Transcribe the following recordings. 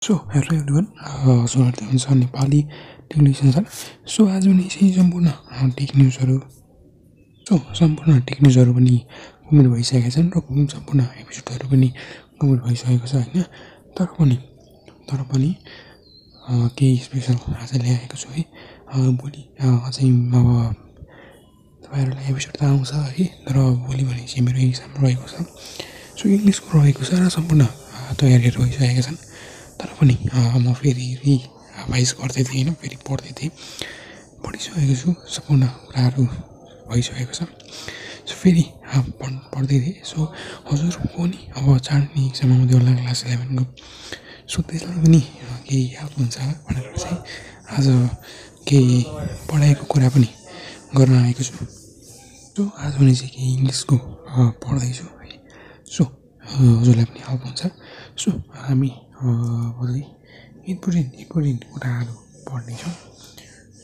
Hello everyone स्वागत हुन्छ Nepali take news अनुसार। आज पनि चाहिँ सम्पूर्ण टेक न्युजहरू पनि कम्प्लिट भइसकेका छन् र सम्पूर्ण एपिसोडहरू पनि कम्प्लिट भइसकेको छ होइन। तर पनि केही स्पेसल आज ल्याएको छु है। भोलि अझै अब तपाईँहरूलाई एपिसोड त आउँछ है, तर भोलि भने चाहिँ मेरो इक्जाम रहेको छ। इङ्ग्लिसको रहेको छ र सम्पूर्ण तयारीहरू भइसकेका छन्। तर पनि म फेरि रिभाइज गर्दै थिएँ होइन, फेरि पढ्दै थिएँ, पढिसकेको छु, सम्पूर्ण कुराहरू भइसकेको छ। फेरि पढ्दै थिएँ। हजुरको नि अब चाँडै इक्जाम आउँदै होला क्लास 11को। त्यसलाई पनि केही हेल्प हुन्छ भनेर चाहिँ आज केही पढाइको कुरा पनि गर्न आएको छु। आज भने चाहिँ केही इङ्ग्लिसको पढ्दैछु है। हजुरलाई पनि हेल्प हुन्छ। हामी भोलि इम्पोर्टेन्ट कुराहरू पढ्नेछौँ।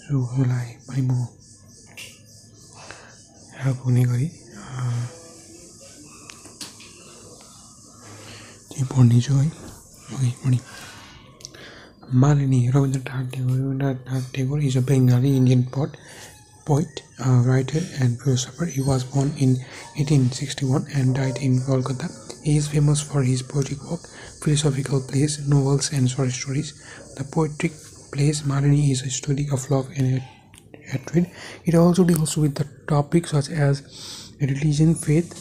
हजुरलाई पनि म हेल्प हुने गरी त्यही पढ्नेछु है। Malini Rabindranath Tagore is a Bengali Indian poet, writer and philosopher. He was born in 1861 and died in Kolkata. He is famous for his poetic work, philosophical plays, novels and short stories. The poetic plays Malini is a story of love and hatred. It also deals with the topics such as religion, faith,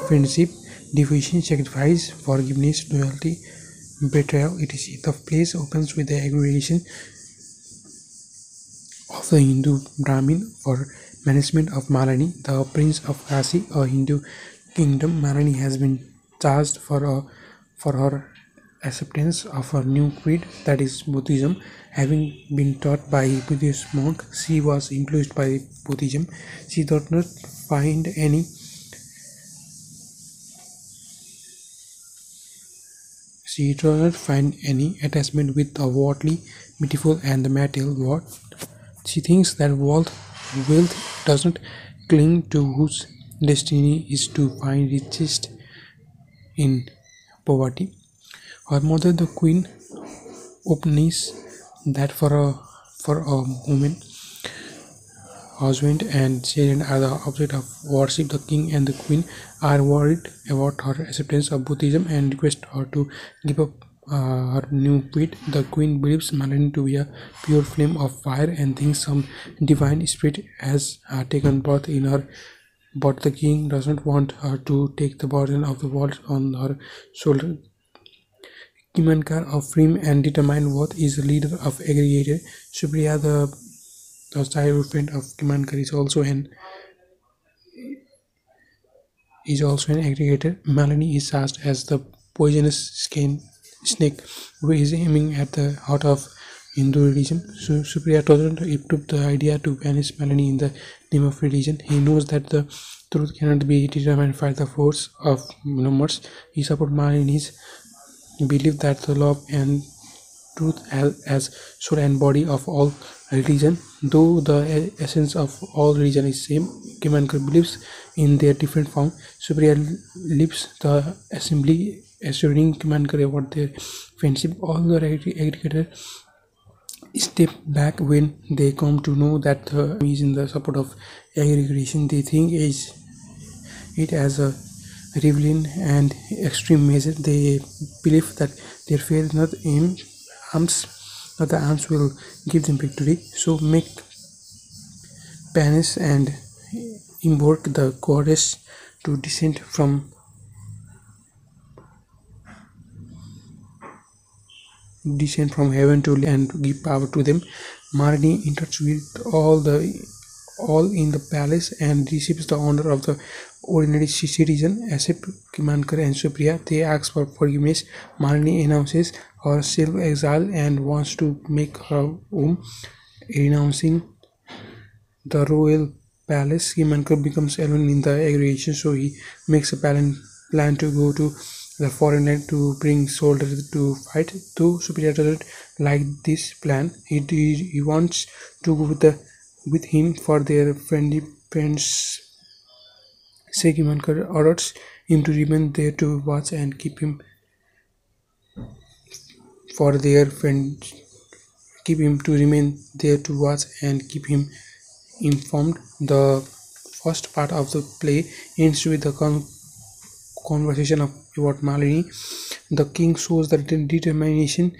friendship, devotion, sacrifice, forgiveness, loyalty, betrayal, etc. The plays opens with the aggregation of the Hindu Brahmin for management of Malani, the prince of Kasi, a Hindu kingdom. Malani has been charged for her acceptance of a new creed, that is Buddhism. Having been taught by a Buddhist monk, she was influenced by Buddhism. She did not find any attachment with the worldly, beautiful and the material world. She thinks that wealth doesn't cling to whose destiny is to find riches in poverty. Her mother, the queen, opines that for a woman, husband and children are the object of worship. The king and the queen are worried about her acceptance of Buddhism and request her to give up her new creed. The queen believes Malini to be a pure flame of fire and thinks some divine spirit has taken birth in her, but the king doesn't want her to take the burden of the world on her shoulder. Kimankar, a firm and determined worth, is the leader of aggregator. Supriya, the childhood friend of Kimankar, is also an aggregator. Malini is cast as the poisonous snake who is aiming at the heart of Hindu religion. Supriya doesn't approve the idea to banish Malini in the name of religion. He knows that the truth cannot be determined by the force of numbers. He supports Malini's belief that the love and truth as soul and body of all religion, though the essence of all religion is same. Kimankar believes in their different form. Supriya leaves the assembly, assuring Kimankar about their friendship. All the aggregator step back when they come to know that the is in the support of aggregation. They think it as a rebellion and extreme measure. They believe that their faith not the arms will give them victory. So make panic and invoke the goddess to descend from heaven to and give power to them. Malini enters with all in the palace and receives the honor of the ordinary citizen. Except Kimankar and Supriya, they ask for forgiveness. Malini announces her self-exile and wants to make her home, renouncing the royal palace. Kimankar becomes alone in the aggregation, so he makes a plan to go to the foreign land to bring soldiers to fight. Though Supriya doesn't like this plan, he wants to go with him for their friends' sake. Kimankar orders him to remain there to watch and keep him for their friend, keep him to remain there to watch and keep him informed. The first part of the play ends with the conversation about Malini. The king shows the determination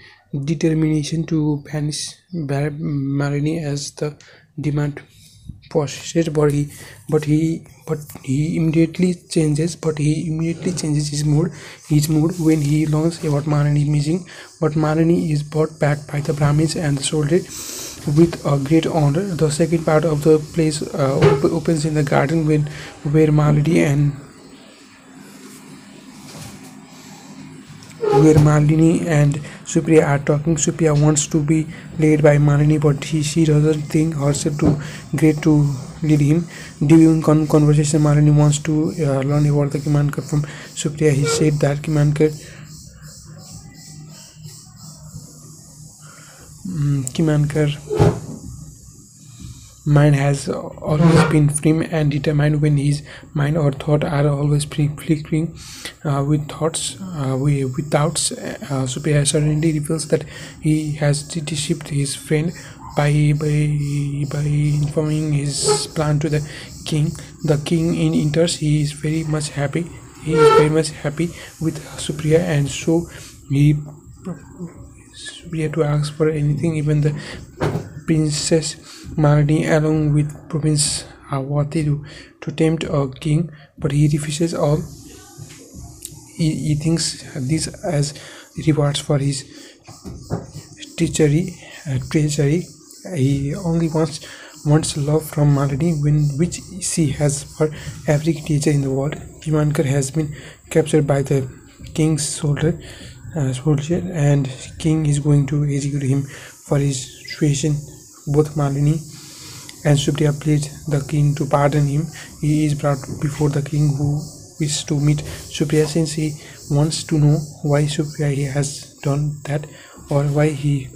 to banish Malini as the demand possessed, but he immediately changes his mood when he learns about Malini missing. But Malini is brought back by the Brahmins and the soldier with a great honor. The second part of the play opens in the garden where Malini and Supriya are talking. Supriya wants to be led by Malini, but she doesn't think herself too great to lead him. During conversation, Malini wants to learn about the Kimankar from Supriya. He said that Kimankar mind has always been firm and determined when his mind or thought are always flickering with thoughts with doubts. Supriya suddenly reveals that he has deceived his friend by informing his plan to the king. The king enters. He is very much happy. He is very much happy with Supriya, and so he Supriya to ask for anything, even the Princess Malini along with Prince Awati to tempt a king, but he refuses all. He thinks this as rewards for his treachery. He only wants love from Malini, which she has for every creature in the world. Kimankar has been captured by the king's soldier, and king is going to execute him for his treason. Both Malini and Supriya plead the king to pardon him. He is brought before the king, who wishes to meet Supriya since he wants to know why Supriya has done that, or why he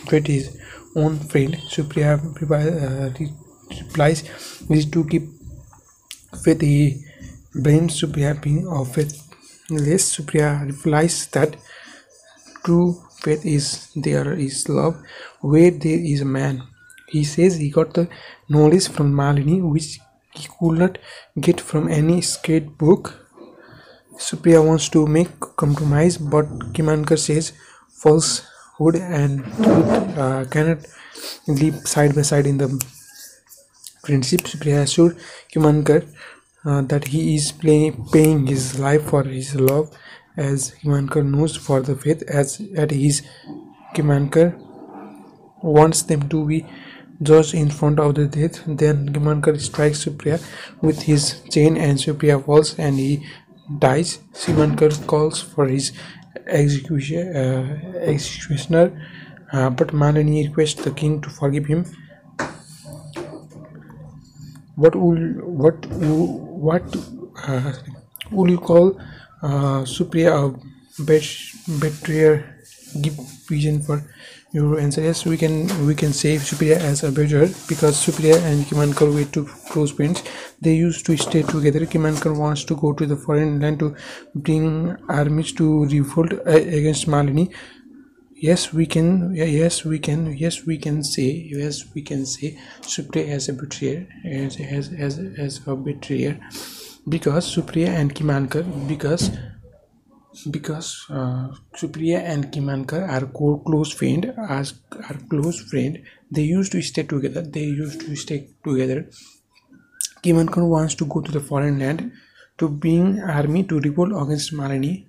betrayed his own friend. Supriya replies is to keep faith. He blames Supriya being of faithless. Supriya replies that true faith is there is love where there is a man. He says he got the knowledge from Malini which he could not get from any scared book. Supriya wants to make compromise, but Kimankar says falsehood and truth cannot live side by side in the friendship. Supriya assured Kimankar that he is paying his life for his love, as Kimankar knows for the faith as at his Kimankar wants them to be judged in front of the death. Then Kimankar strikes Supriya with his chain and Supriya falls and he dies. Kimankar calls for his executioner, but Malini requests the king to forgive him. What will you call Supriya a betrayer? Give vision for your answer. Yes, we can say Supriya as a betrayer because Supriya and Kimankar were two close friends. They used to stay together. Kimankar wants to go to the foreign land to bring armies to revolt against Malini. Yes, we can say Supriya as a betrayer, as a betrayer, because Supriya and Kimankar Supriya and Kimankar are close friend. They used to stay together. Kimankar wants to go to the foreign land to bring army to revolt against Malini.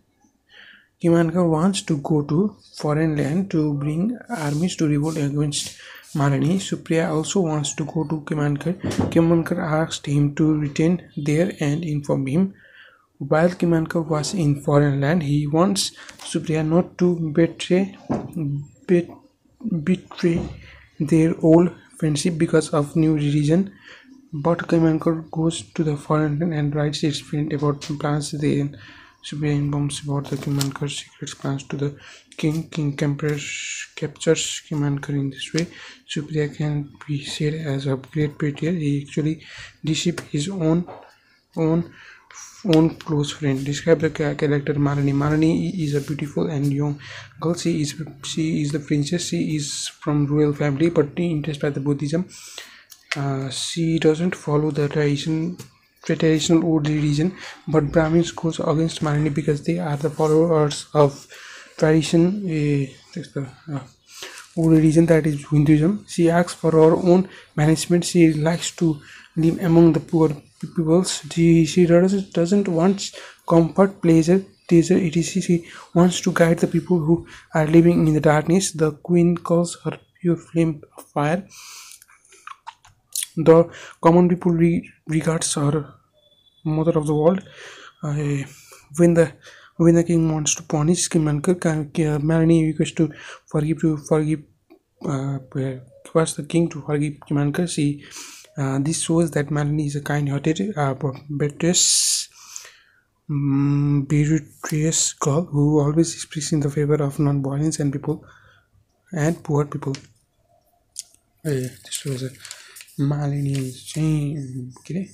Kimankar wants to go to foreign land to bring armies to revolt against Malini. Supriya also wants to go to Kimankar. Kimankar asked him to return there and inform him. While Kimankar was in foreign land, he wants Supriya not to betray their old friendship because of new religion. But Kimankar goes to the foreign land and writes his friend about plans. Then Supriya informs about the Kimankar's secret plans to the king. King captures Kimankar in this way. Supriya can be said as a great betrayer. He actually deceived his own own close friend. Describe the character Malini. Malini is a beautiful and young girl. She is the princess. She is from royal family, but interested by the Buddhism. She doesn't follow the traditional old religion, but Brahmins goes against Malini because they are the followers of tradition. That's the old religion, that is Hinduism. She asks for her own management. She likes to live among the poor peoples. She doesn't want comfort, pleasure, teaser, etc. She wants to guide the people who are living in the darkness. The queen calls her pure flame of fire. The common people regards her mother of the world. Uh, when the when the king wants to punish Kimankar, Malini requests to forgive requires the king to forgive Kimankar. This shows that Malini is a kind-hearted, virtuous girl who always speaks in the favor of non-violence and people and poor people. This was Malini चाहिँ के अरे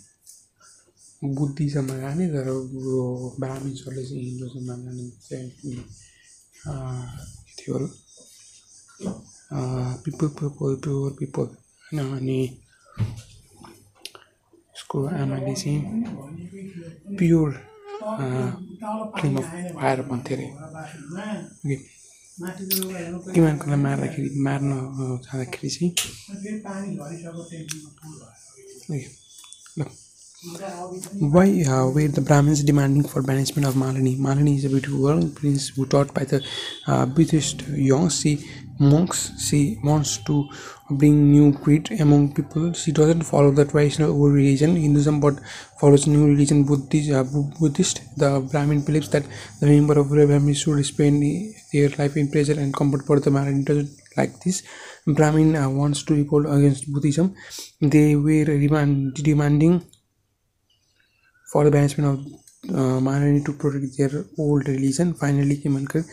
बुद्धिज्ममा जाने तर ब्राह्मिन्सहरूले चाहिँ हिन्दुज्ममा जाने चाहिँ के थियो पिपल होइन अनि उसको आमाले चाहिँ प्योर फ्लेम अफ फायर भन्थ्यो अरे किमानकोलाई मार्न जाँदाखेरि चाहिँ Why were the Brahmins demanding for banishment of Malini? Malini is a beautiful girl, prince who taught by the Buddhist monks. She wants to bring new creed among people. She doesn't follow the traditional old religion, Hinduism, but follows new religion, Buddhist. The Brahmin believes that the member of the family should spend their life in pleasure and comfort, but the Malini doesn't like this. Brahmin wants to revolt against Buddhism. They were demanding for the banishment of Malini to protect their old religion. Finally, Kimankar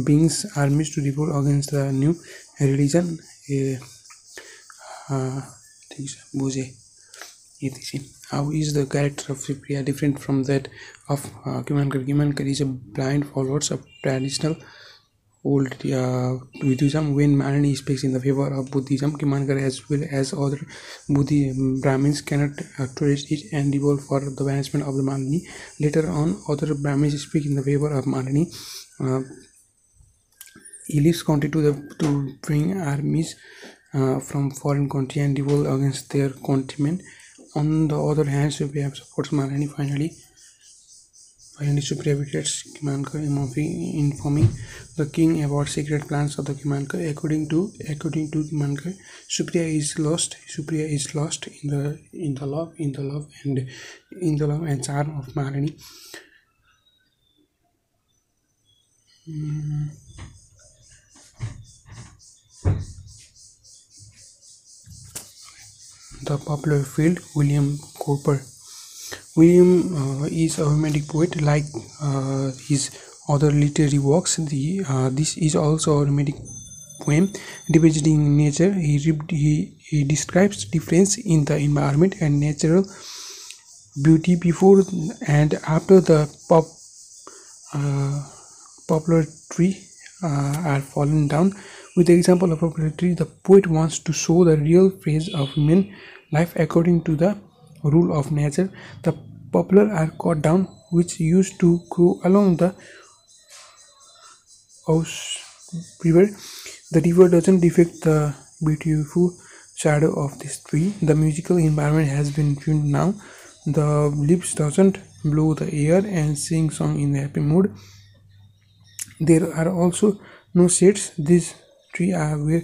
brings armies to revolt against the new religion. How is the character of Supriya different from that of Kimankar? Kimankar is a blind follower of traditional old Buddhism. When Malini speaks in the favor of Buddhism, Kimankar as well as other Brahmins cannot tolerate it and revolt for the banishment of the Malini. Later on, other Brahmins speak in the favor of Malini. He leaves country to bring armies from foreign country and revolt against their countrymen. On the other hand, Supriya supports Malini. Finally, Supriya betrays Kimankar, informing the king about secret plans of the Kimankar. According to Kimankar, Supriya is lost in the love and charm of Malini. The popular field, William Cowper. William is a romantic poet like his other literary works. This is also a romantic poem depicting nature. He describes difference in the environment and natural beauty before and after the poplar tree are fallen down. With the example of a poplar tree, the poet wants to show the real phase of human life according to the rule of nature. The poplar are cut down, which used to grow along the Ouse river. The river doesn't affect the beautiful shadow of this tree. The musical environment has been tuned now. The leaves doesn't blow the air and sing song in a happy mood. There are also no shades. These trees were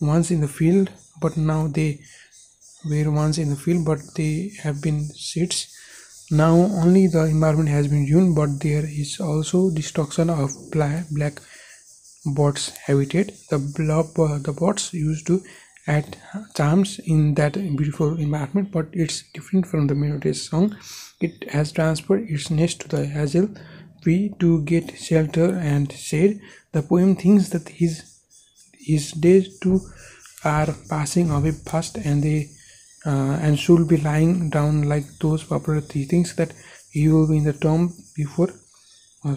once in the field, but now they have been shades. Now only the environment has been ruined, but there is also destruction of black birds' habitat. The birds used to add charms in that beautiful environment, but it's different from the melodious song. It has transferred its nest to the hazel tree to get shelter and shade. The poem thinks that his days too are passing away fast, and should be lying down like those popular. He thinks that he will be in the tomb before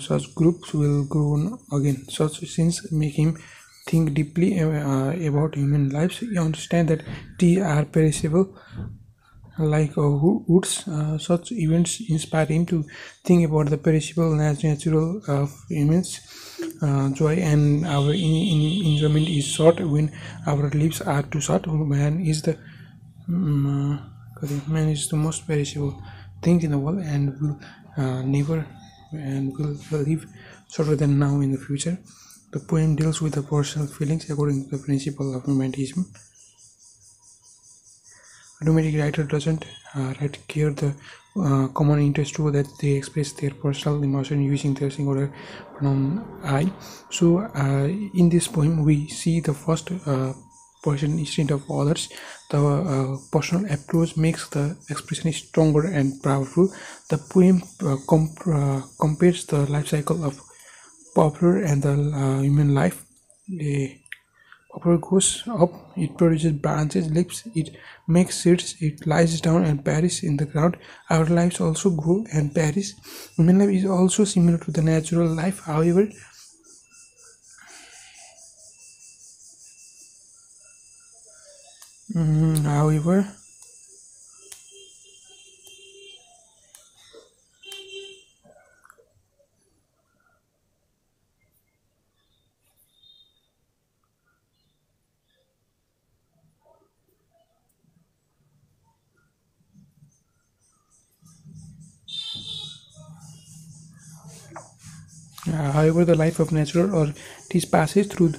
such groups will grow again. Such scenes make him think deeply about human lives. He understand that trees are perishable, like woods. Such events inspire him to think about the perishable natural of humans. Joy and our enjoyment is short when our lives are too short. Mm, Man is the most perishable thing in the world and will never and will live shorter than now in the future. The poem deals with the personal feelings according to the principle of romanticism. Automatic writer doesn't write care the common interest to that they express their personal emotion using their singular pronoun I. So in this poem we see the first person instead of others. The personal approach makes the expression stronger and powerful. The poem compares the life cycle of poplar and the human life. A poplar grows up, it produces branches, leaves, it makes seeds, it lies down and perishes in the ground. Our lives also grow and perish. Human life is also similar to the natural life. However, the life of natural or this passes through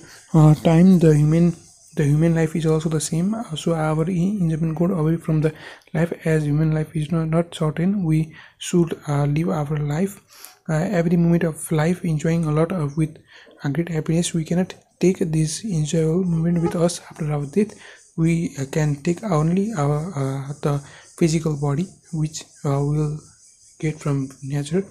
time. The human life is also the same. So our enjoyment go away from the life as human life is not certain. We should live our life every moment of life enjoying a lot of with great happiness. We cannot take this enjoyable moment with us after our death. We can take only our the physical body which will get from nature.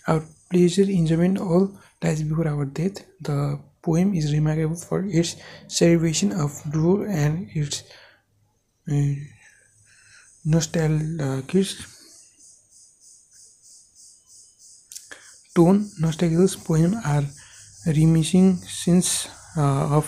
Our pleasure, enjoyment all lies before our death. The poem is remarkable for its celebration of rule and its uh, nostalgic tone. Nostalgic poems are reminiscence of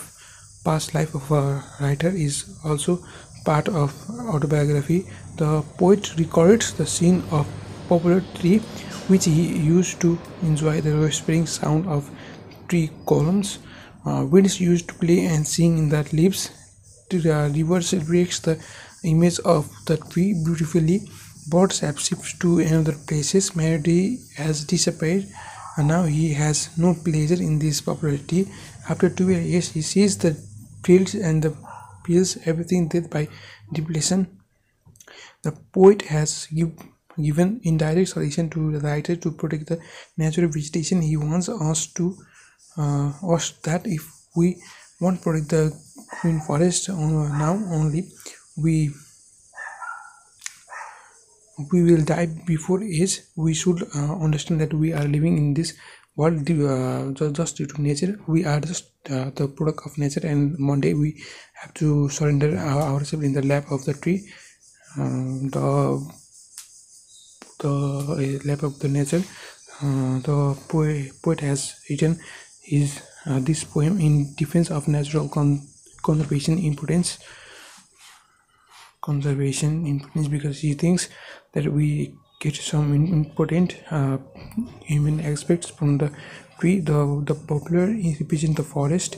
past life of a writer is also part of autobiography. The poet records the scene of popular tree which he used to enjoy the whispering sound of tree columns. Winds used to play and sing in the leaves. The reverse breaks the image of the tree beautifully. Birds have shifted to another places. Melody has disappeared, and now he has no pleasure in this popularity. After 12 years, he sees the fields and the feels everything dead by depletion. The poet has given indirect solution to the writer to protect the natural vegetation. He wants us that if we want to protect the green forest now only, we we will die before age. We should understand that we are living in this world just due to nature. We are just the product of nature, and one day we have to surrender ourselves in the lap of the tree. The lap of the nature. The poet has written his this poem in defense of natural conservation importance because he thinks that we get some important human aspects from the tree. The popular represent the forest.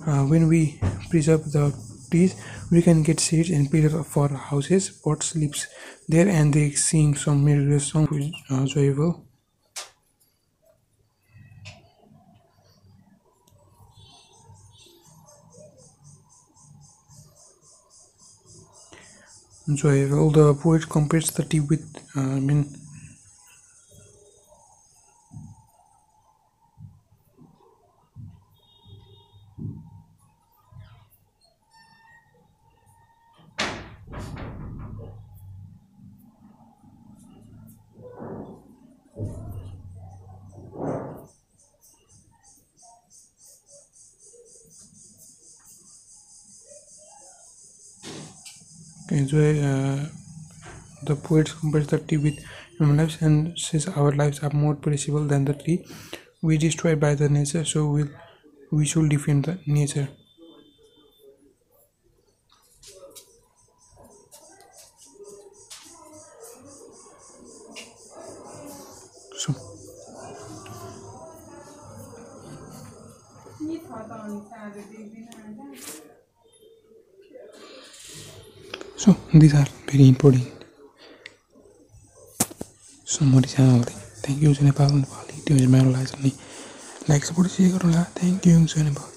When we preserve the trees, we can get seeds and pillar for houses. Birds lives there and they sing some melodious song which is enjoyable. Enjoyable. The poet compares the tea with enjoy. The poet compares the tea with lives, and since our lives are more perishable than the tree, we destroyed by the nature, so we should defend the nature. So, so these are very important summaries and all. Thank you, Nepal. Nepal. It was my life. Like support, share, thank you, Nepal.